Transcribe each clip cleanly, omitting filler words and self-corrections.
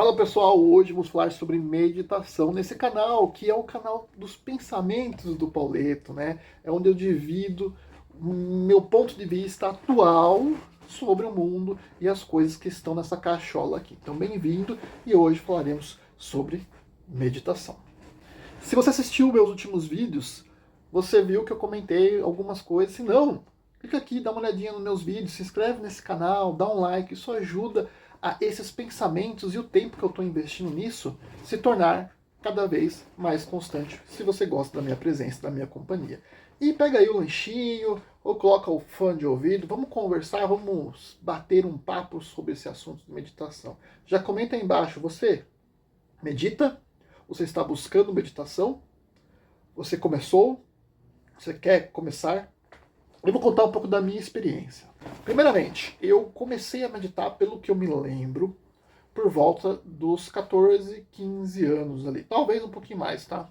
Fala pessoal, hoje vamos falar sobre meditação nesse canal, que é o canal dos pensamentos do Pauleto, né? É onde eu divido o meu ponto de vista atual sobre o mundo e as coisas que estão nessa cachola aqui. Então, bem-vindo e hoje falaremos sobre meditação. Se você assistiu meus últimos vídeos, você viu que eu comentei algumas coisas. Se não, clica aqui, dá uma olhadinha nos meus vídeos, se inscreve nesse canal, dá um like, isso ajuda a esses pensamentos e o tempo que eu estou investindo nisso se tornar cada vez mais constante, se você gosta da minha presença, da minha companhia. E pega aí o lanchinho, ou coloca o fone de ouvido, vamos conversar, vamos bater um papo sobre esse assunto de meditação. Já comenta aí embaixo, você medita? Você está buscando meditação? Você começou? Você quer começar? Eu vou contar um pouco da minha experiência. Primeiramente, eu comecei a meditar, pelo que eu me lembro, por volta dos 14, 15 anos ali. Talvez um pouquinho mais, tá?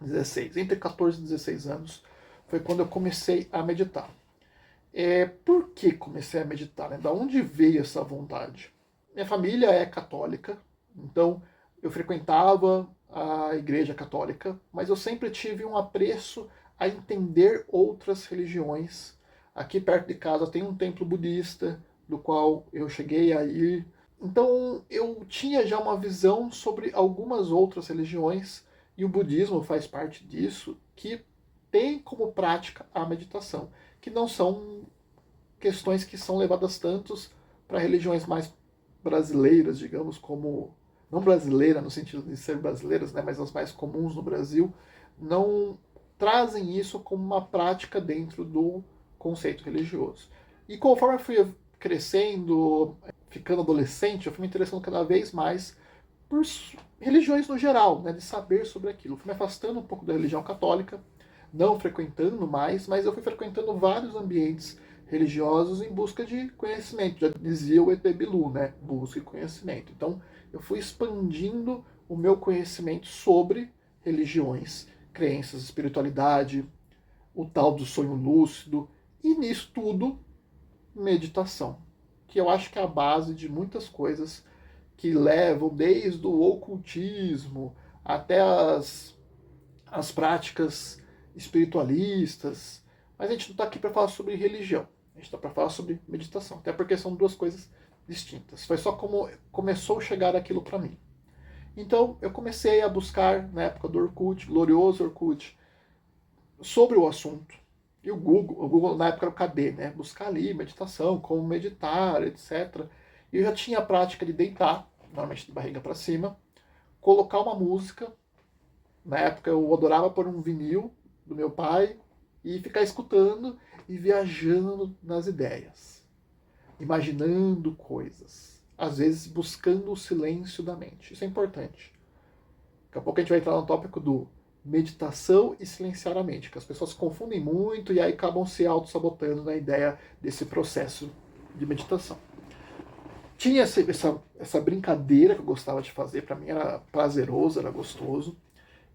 16. Entre 14 e 16 anos foi quando eu comecei a meditar. Por que comecei a meditar? Né? Da onde veio essa vontade? Minha família é católica, então eu frequentava a igreja católica, mas eu sempre tive um apreço a entender outras religiões. Aqui perto de casa tem um templo budista, do qual eu cheguei a ir. Então eu tinha já uma visão sobre algumas outras religiões, e o budismo faz parte disso, que tem como prática a meditação, que não são questões que são levadas tantos para religiões mais brasileiras, digamos, como não brasileira no sentido de ser brasileiras, né, mas as mais comuns no Brasil, não trazem isso como uma prática dentro do conceito religioso. E conforme eu fui crescendo, ficando adolescente, eu fui me interessando cada vez mais por religiões no geral, né, de saber sobre aquilo. Eu fui me afastando um pouco da religião católica, não frequentando mais, mas eu fui frequentando vários ambientes religiosos em busca de conhecimento. Já dizia o ET Bilu, né? Busque conhecimento. Então, eu fui expandindo o meu conhecimento sobre religiões, crenças, espiritualidade, o tal do sonho lúcido, e nisso tudo, meditação, que eu acho que é a base de muitas coisas que levam desde o ocultismo até as práticas espiritualistas. Mas a gente não está aqui para falar sobre religião, a gente está para falar sobre meditação, até porque são duas coisas distintas. Foi só como começou a chegar aquilo para mim. Então eu comecei a buscar, na época do Orkut, glorioso Orkut, sobre o assunto. E o Google na época era o KD, né? Buscar ali meditação, como meditar, etc. E eu já tinha a prática de deitar, normalmente de barriga para cima, colocar uma música. Na época eu adorava pôr um vinil do meu pai e ficar escutando e viajando nas ideias, imaginando coisas, às vezes buscando o silêncio da mente. Isso é importante. Daqui a pouco a gente vai entrar no tópico do meditação e silenciar a mente, que as pessoas confundem muito e aí acabam se auto-sabotando na ideia desse processo de meditação. Tinha essa brincadeira que eu gostava de fazer, para mim era prazeroso, era gostoso.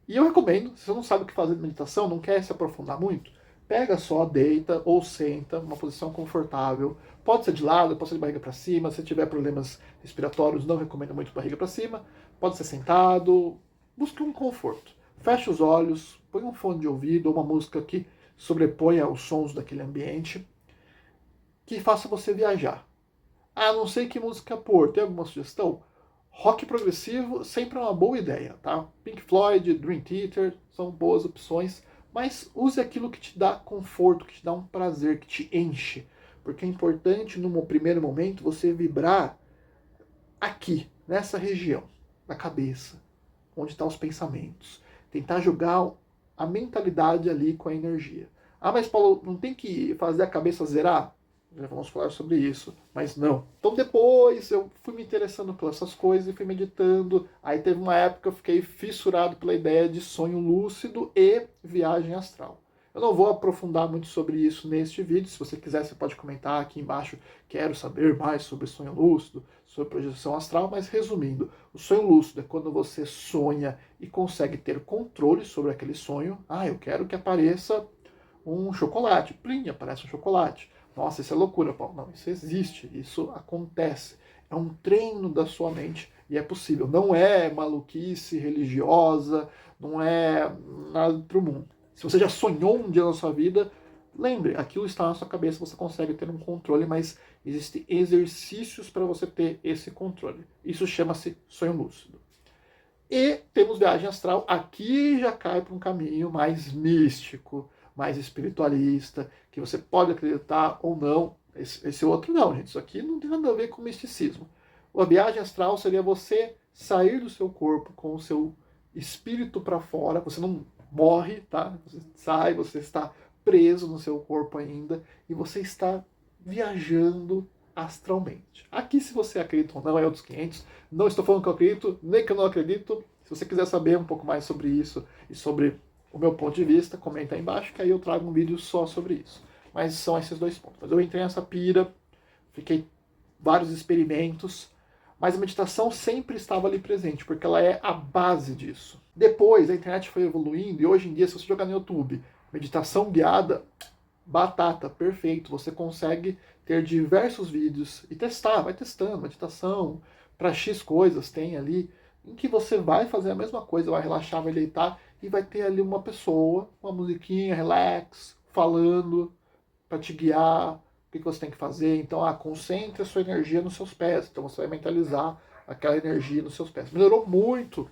E eu recomendo, se você não sabe o que fazer de meditação, não quer se aprofundar muito, pega só, deita ou senta, uma posição confortável. Pode ser de lado, pode ser de barriga para cima. Se tiver problemas respiratórios, não recomendo muito barriga para cima. Pode ser sentado. Busque um conforto. Feche os olhos, põe um fone de ouvido ou uma música que sobreponha os sons daquele ambiente, que faça você viajar. Ah, não sei que música pôr. Tem alguma sugestão? Rock progressivo sempre é uma boa ideia, tá? Pink Floyd, Dream Theater são boas opções, mas use aquilo que te dá conforto, que te dá um prazer, que te enche. Porque é importante, num primeiro momento, você vibrar aqui, nessa região, na cabeça, onde estão os pensamentos. Tentar jogar a mentalidade ali com a energia. Ah, mas Paulo, não tem que fazer a cabeça zerar? Já vamos falar sobre isso, mas não. Então depois eu fui me interessando por essas coisas e fui meditando. Aí teve uma época que eu fiquei fissurado pela ideia de sonho lúcido e viagem astral. Eu não vou aprofundar muito sobre isso neste vídeo. Se você quiser, você pode comentar aqui embaixo. Quero saber mais sobre sonho lúcido, sobre projeção astral. Mas resumindo, o sonho lúcido é quando você sonha e consegue ter controle sobre aquele sonho. Ah, eu quero que apareça um chocolate. Plim, aparece um chocolate. Nossa, isso é loucura, Paulo. Não, isso existe, isso acontece. É um treino da sua mente E é possível. Não é maluquice religiosa, não é nada do outro mundo. Se você já sonhou um dia na sua vida, lembre, aquilo está na sua cabeça, você consegue ter um controle, mas existem exercícios para você ter esse controle. Isso chama-se sonho lúcido. E temos viagem astral, aqui já cai para um caminho mais místico, mais espiritualista, que você pode acreditar ou não. Esse outro não, gente. Isso aqui não tem nada a ver com misticismo. A viagem astral seria você sair do seu corpo com o seu espírito para fora. Você não morre, tá? Você sai, você está preso no seu corpo ainda e você está viajando astralmente. Aqui, se você acredita ou não, é outros 500. Não estou falando que eu acredito, nem que eu não acredito. Se você quiser saber um pouco mais sobre isso e sobre o meu ponto de vista, comenta aí embaixo, que aí eu trago um vídeo só sobre isso. Mas são esses dois pontos. Mas eu entrei nessa pira, fiquei vários experimentos, mas a meditação sempre estava ali presente, porque ela é a base disso. Depois, a internet foi evoluindo, e hoje em dia, se você jogar no YouTube, meditação guiada, batata, perfeito. Você consegue ter diversos vídeos e testar, vai testando, meditação, para X coisas tem ali, em que você vai fazer a mesma coisa, vai relaxar, vai deitar, e vai ter ali uma pessoa, uma musiquinha, relax, falando, para te guiar, o que você tem que fazer. Então, concentre a sua energia nos seus pés. Então, você vai mentalizar aquela energia nos seus pés. Melhorou muito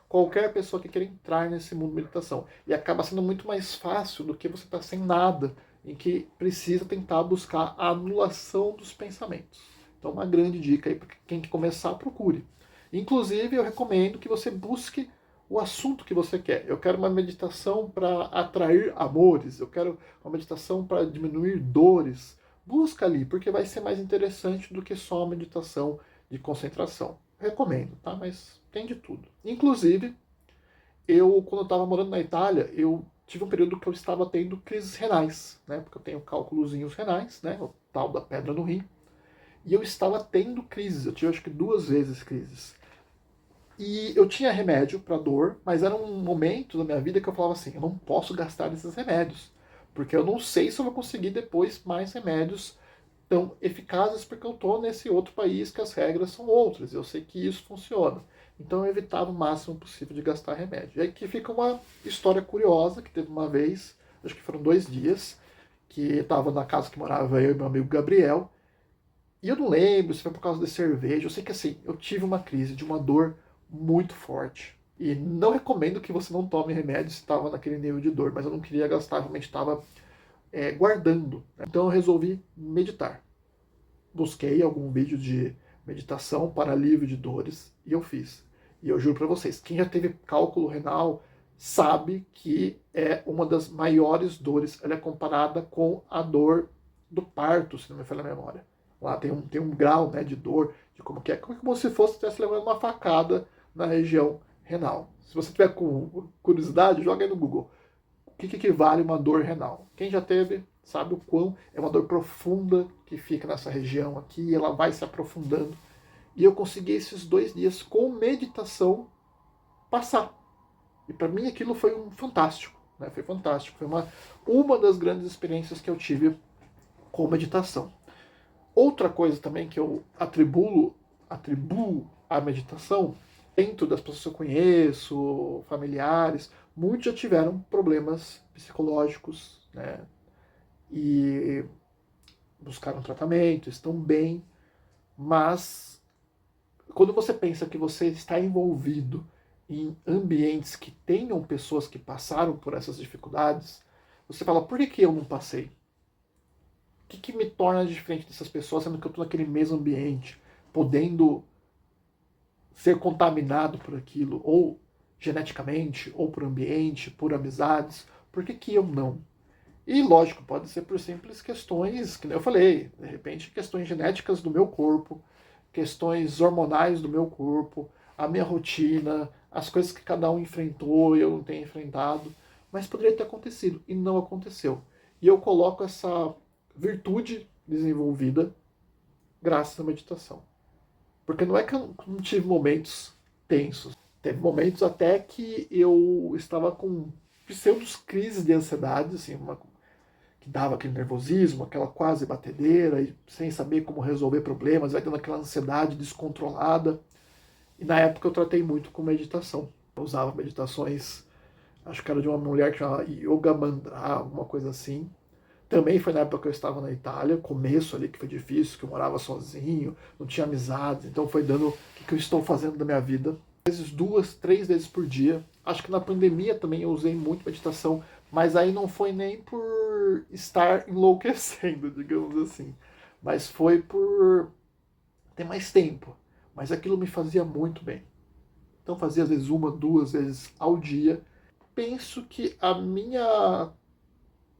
qualquer pessoa que queira entrar nesse mundo de meditação. E acaba sendo muito mais fácil do que você estar sem nada, em que precisa tentar buscar a anulação dos pensamentos. Então, uma grande dica aí para quem quer começar, procure. Inclusive, eu recomendo que você busque o assunto que você quer. Eu quero uma meditação para atrair amores, eu quero uma meditação para diminuir dores. Busca ali, porque vai ser mais interessante do que só uma meditação de concentração. Recomendo, tá? Mas tem de tudo. Inclusive, quando eu estava morando na Itália, eu tive um período que eu estava tendo crises renais, né? Porque eu tenho cálculozinhos renais, né? O tal da pedra no rim. E eu estava tendo crises, eu tive acho que 2 vezes crises. E eu tinha remédio para dor, mas era um momento da minha vida que eu falava assim, eu não posso gastar esses remédios, porque eu não sei se eu vou conseguir depois mais remédios tão eficazes, porque eu estou nesse outro país que as regras são outras, eu sei que isso funciona. Então eu evitava o máximo possível de gastar remédio. E aí que fica uma história curiosa, que teve uma vez, acho que foram 2 dias, que estava na casa que morava eu e meu amigo Gabriel, e eu não lembro se foi por causa de cerveja, eu sei que assim, eu tive uma crise de uma dor muito forte. E não recomendo que você não tome remédio se estava naquele nível de dor, mas eu não queria gastar, realmente estava guardando. Então eu resolvi meditar. Busquei algum vídeo de meditação para alívio de dores e eu fiz. E eu juro para vocês, quem já teve cálculo renal sabe que é uma das maiores dores. Ela é comparada com a dor do parto, se não me falha a memória. Lá tem um grau, né, de dor, de como que é, como se fosse estivesse levando uma facada na região renal. Se você tiver com curiosidade, joga aí no Google. O que equivale uma dor renal? Quem já teve sabe o quão é uma dor profunda que fica nessa região aqui, e ela vai se aprofundando. E eu consegui esses 2 dias com meditação passar. E para mim aquilo foi fantástico, né? Foi fantástico. Foi uma das grandes experiências que eu tive com meditação. Outra coisa também que eu atribuo à meditação, dentro das pessoas que eu conheço, familiares, muitos já tiveram problemas psicológicos, né? E buscaram tratamento, estão bem, mas quando você pensa que você está envolvido em ambientes que tenham pessoas que passaram por essas dificuldades, você fala, por que eu não passei? O que me torna diferente dessas pessoas, sendo que eu estou naquele mesmo ambiente, podendo ser contaminado por aquilo, ou geneticamente, ou por ambiente, por amizades, por que eu não? E lógico, pode ser por simples questões, que eu falei, de repente questões genéticas do meu corpo, questões hormonais do meu corpo, a minha rotina, as coisas que cada um enfrentou e eu não tenho enfrentado, mas poderia ter acontecido e não aconteceu. E eu coloco essa virtude desenvolvida graças à meditação. Porque não é que eu não tive momentos tensos. Teve momentos até que eu estava com pseudos crises de ansiedade, assim, que dava aquele nervosismo, aquela quase batedeira, e sem saber como resolver problemas, vai dando aquela ansiedade descontrolada. E na época eu tratei muito com meditação. Eu usava meditações, acho que era de uma mulher que chamava Yoga Mandra, alguma coisa assim. Também foi na época que eu estava na Itália, começo ali que foi difícil, que eu morava sozinho, não tinha amizades, então foi dando o que eu estou fazendo da minha vida. Às vezes 2, 3 vezes por dia. Acho que na pandemia também eu usei muito meditação, mas aí não foi nem por estar enlouquecendo, digamos assim, mas foi por ter mais tempo. Mas aquilo me fazia muito bem. Então fazia às vezes 1, 2 vezes ao dia. Penso que a minha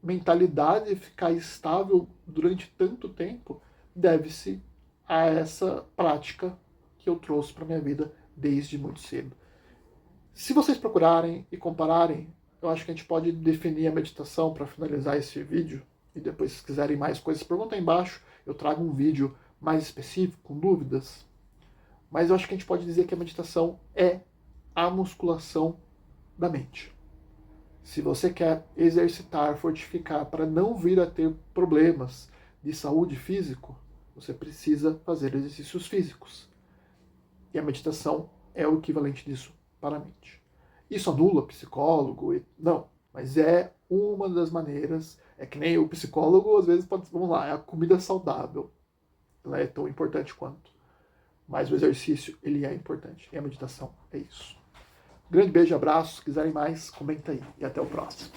mentalidade ficar estável durante tanto tempo deve-se a essa prática que eu trouxe para minha vida desde muito cedo. Se vocês procurarem e compararem, eu acho que a gente pode definir a meditação para finalizar esse vídeo. E depois, se quiserem mais coisas, pergunta aí embaixo. Eu trago um vídeo mais específico, com dúvidas. Mas eu acho que a gente pode dizer que a meditação é a musculação da mente. Se você quer exercitar, fortificar para não vir a ter problemas de saúde físico, você precisa fazer exercícios físicos. E a meditação é o equivalente disso para a mente. Isso anula psicólogo? Não, mas é uma das maneiras. É que nem o psicólogo, às vezes, pode, vamos lá, é a comida saudável. Ela é tão importante quanto. Mas o exercício, ele é importante. E a meditação é isso. Grande beijo, abraço. Se quiserem mais, comenta aí. E até o próximo.